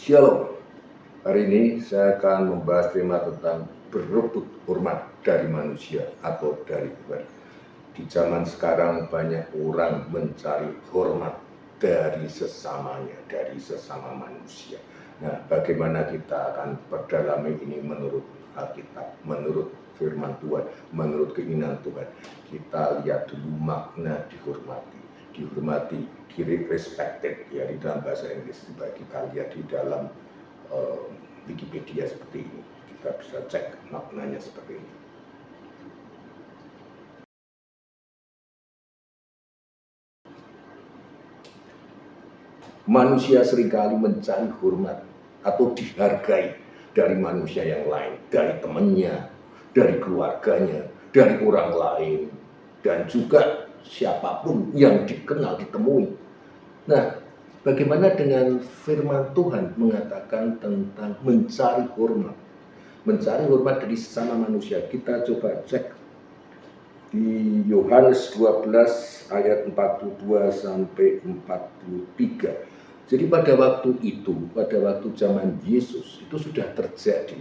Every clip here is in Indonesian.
Shalom. Hari ini saya akan membahas tema tentang berebut hormat dari manusia atau dari Tuhan. Di zaman sekarang banyak orang mencari hormat dari sesamanya, dari sesama manusia. Nah, bagaimana kita akan perdalami ini menurut Alkitab, menurut firman Tuhan, menurut keinginan Tuhan. Kita lihat dulu makna dihormati. Dihormati, respected ya di dalam bahasa Inggris. Coba kita lihat di dalam Wikipedia seperti ini. Kita bisa cek maknanya seperti ini. Manusia seringkali mencari hormat atau dihargai dari manusia yang lain, dari temannya, dari keluarganya, dari orang lain, dan juga siapapun yang dikenal, ditemui. Nah, bagaimana dengan firman Tuhan mengatakan tentang mencari hormat? Mencari hormat dari sesama manusia. Kita coba cek di Yohanes 12 ayat 42 sampai 43. Jadi pada waktu itu, pada waktu zaman Yesus, itu sudah terjadi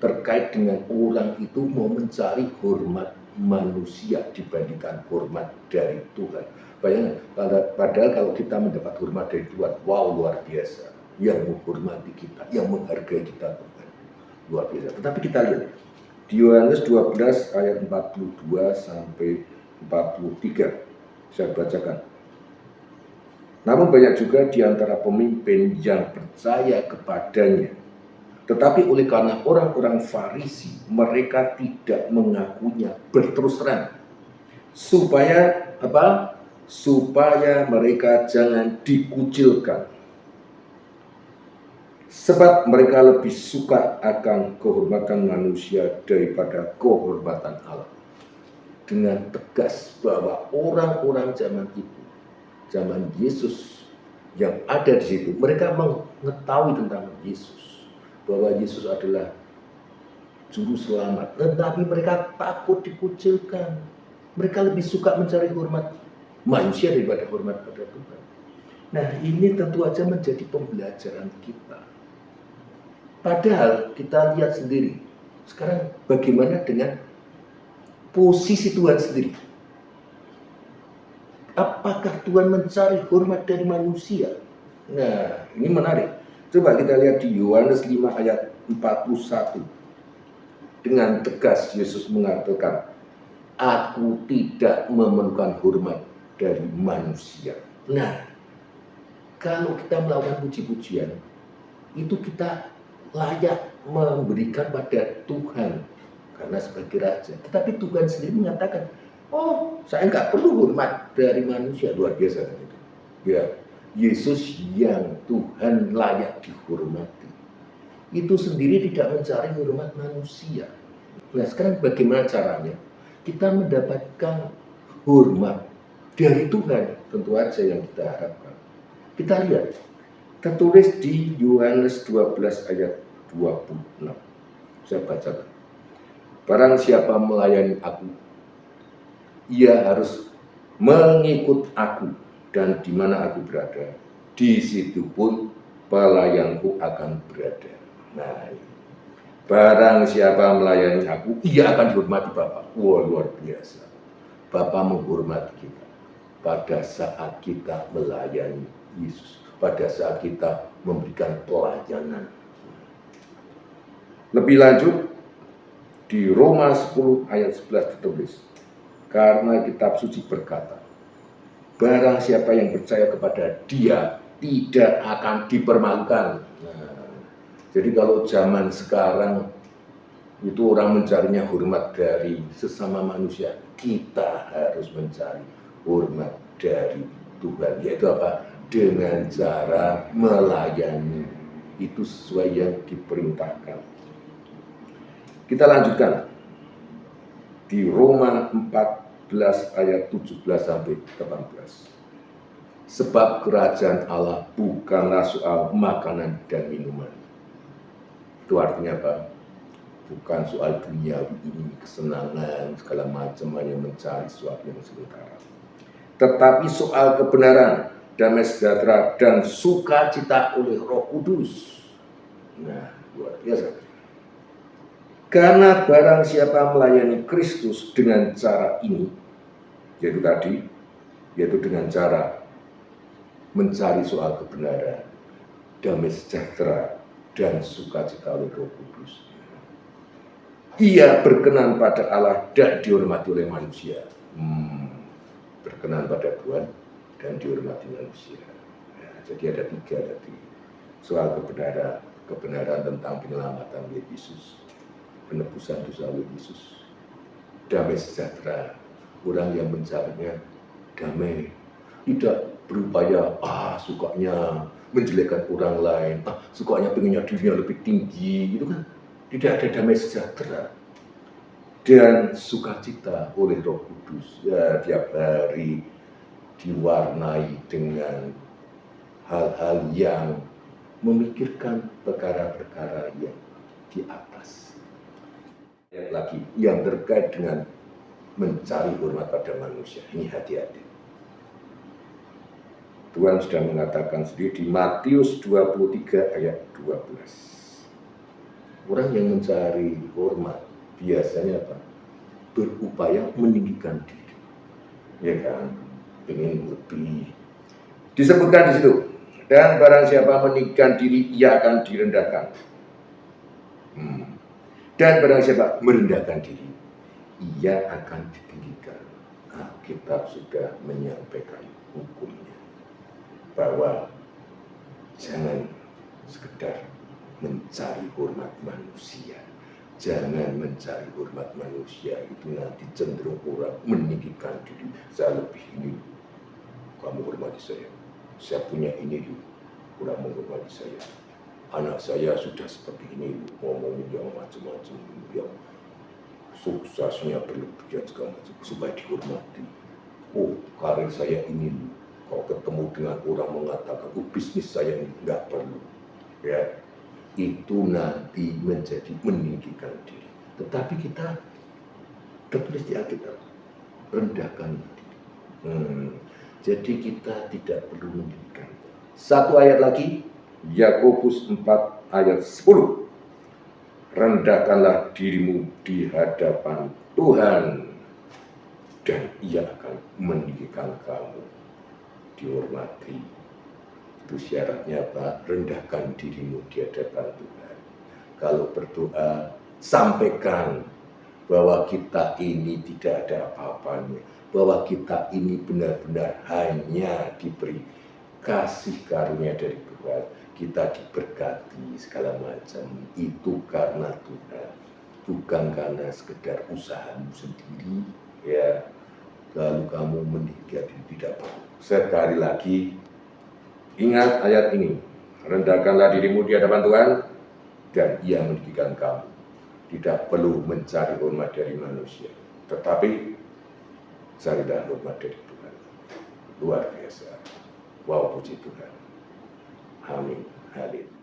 terkait dengan orang itu mau mencari hormat manusia dibandingkan hormat dari Tuhan. Bayangkan, padahal kalau kita mendapat hormat dari Tuhan, wow, luar biasa. Yang menghormati kita, yang menghargai kita, Tuhan, luar biasa. Tetapi kita lihat di Yohanes 12 ayat 42 sampai 43. Saya bacakan. Namun banyak juga di antara pemimpin yang percaya kepadanya. Tetapi oleh karena orang-orang Farisi, mereka tidak mengakunya berterus terang. Supaya apa? Supaya mereka jangan dikucilkan. Sebab mereka lebih suka akan kehormatan manusia daripada kehormatan Allah. Dengan tegas bahwa orang-orang zaman itu, zaman Yesus yang ada di situ, mereka mengetahui tentang Yesus, bahwa Yesus adalah juru selamat, tetapi mereka takut dikucilkan. Mereka lebih suka mencari hormat manusia daripada hormat pada Tuhan. Nah, ini tentu saja menjadi pembelajaran kita. Padahal kita lihat sendiri, sekarang bagaimana dengan posisi Tuhan sendiri? Apakah Tuhan mencari hormat dari manusia? Nah, ini menarik. Coba kita lihat di Yohanes 5 ayat 41. Dengan tegas Yesus mengatakan, "Aku tidak memerlukan hormat dari manusia." Nah, kalau kita melakukan puji-pujian, itu kita layak memberikan pada Tuhan karena sebagai raja. Tetapi Tuhan sendiri mengatakan, oh, saya nggak perlu hormat dari manusia. Luar biasa kan itu. Ya, Yesus yang Tuhan layak dihormati, itu sendiri tidak mencari hormat manusia. Nah, sekarang bagaimana caranya kita mendapatkan hormat dari Tuhan? Tentu aja yang kita harapkan. Kita lihat, tertulis di Yohanes 12 ayat 26. Saya bacakan. Barang siapa melayani aku, ia harus mengikut aku, dan di mana aku berada, di situ pun pelayanku akan berada. Nah, barang siapa melayani aku, ia akan dihormati Bapa. Wah, luar biasa. Bapa menghormati kita pada saat kita melayani Yesus, pada saat kita memberikan pelayanan. Lebih lanjut, di Roma 10 ayat 11 ditulis, karena kitab suci berkata, barang siapa yang percaya kepada Dia tidak akan dipermalukan. Nah, jadi kalau zaman sekarang itu orang mencarinya hormat dari sesama manusia, kita harus mencari hormat dari Tuhan, yaitu apa? Dengan cara melayani, itu sesuai yang diperintahkan. Kita lanjutkan di Roma 14 ayat 17 sampai 18. Sebab kerajaan Allah bukanlah soal makanan dan minuman. Itu artinya apa? Bukan soal duniawi ini, kesenangan, segala macam, hanya mencari sesuatu yang sementara. Tetapi soal kebenaran, damai sejahtera, dan sukacita oleh Roh Kudus. Nah, luar biasa. Karena barang siapa melayani Kristus dengan cara ini, yaitu dengan cara mencari soal kebenaran, damai sejahtera, dan sukacita oleh Roh Kudus, ia berkenan pada Allah dan dihormati oleh manusia. Berkenan pada Tuhan dan dihormati manusia. Ya, jadi ada 3 tadi. Soal kebenaran tentang penyelamatan oleh Yesus, penebusan dosa oleh Yesus, damai sejahtera, orang yang mencarinya damai, tidak berupaya sukanya menjelekkan orang lain, sukanya pengennya dirinya lebih tinggi, gitu kan. Tidak ada damai sejahtera dan sukacita oleh Roh Kudus. Ya, tiap hari diwarnai dengan hal-hal yang memikirkan perkara-perkara yang di atas. Lagi yang terkait dengan mencari hormat pada manusia, ini hati-hati. Tuhan sudah mengatakan sendiri di Matius 23 ayat 12. Orang yang mencari hormat biasanya apa? Berupaya meninggikan diri, ya kan? Ingin lebih. Disebutkan di situ. Dan barang siapa meninggikan diri, ia akan direndahkan. Dan barang siapa merendahkan diri, ia akan ditinggikan. Alkitab sudah menyampaikan hukumnya, bahwa jangan sekedar mencari hormat manusia. Jangan mencari hormat manusia, itu nanti cenderung orang meninggikan diri. Saya lebih ini, kamu hormati saya punya ini, kurang menghormati saya. Anak saya sudah seperti ini, ngomongin yang macam-macam, yang suksesnya berlebihan segala macam, supaya dihormati. Karir saya ini, kalau ketemu dengan orang mengatakan, bisnis saya ini nggak perlu, ya, itu nanti menjadi meninggikan diri. Tetapi kita tertulis di Alkitab, rendahkan diri. Jadi kita tidak perlu meninggikan. Satu ayat lagi, Yakobus 4 ayat 10. Rendahkanlah dirimu di hadapan Tuhan, dan ia akan meninggikan kamu, dihormati. Itu syaratnya apa? Rendahkan dirimu di hadapan Tuhan. Kalau berdoa, sampaikan bahwa kita ini tidak ada apa-apanya, bahwa kita ini benar-benar hanya diberi kasih karunia dari Tuhan, kita diberkati segala macam, itu karena Tuhan, bukan karena sekedar usahamu sendiri, ya. Lalu kamu meninggikan diri, tidak perlu. Sekali lagi, ingat ayat ini, rendahkanlah dirimu di hadapan Tuhan, dan ia meninggikan kamu. Tidak perlu mencari hormat dari manusia, tetapi carilah hormat dari Tuhan. Luar biasa. Wow, puji Tuhan. Amin. Haleluya.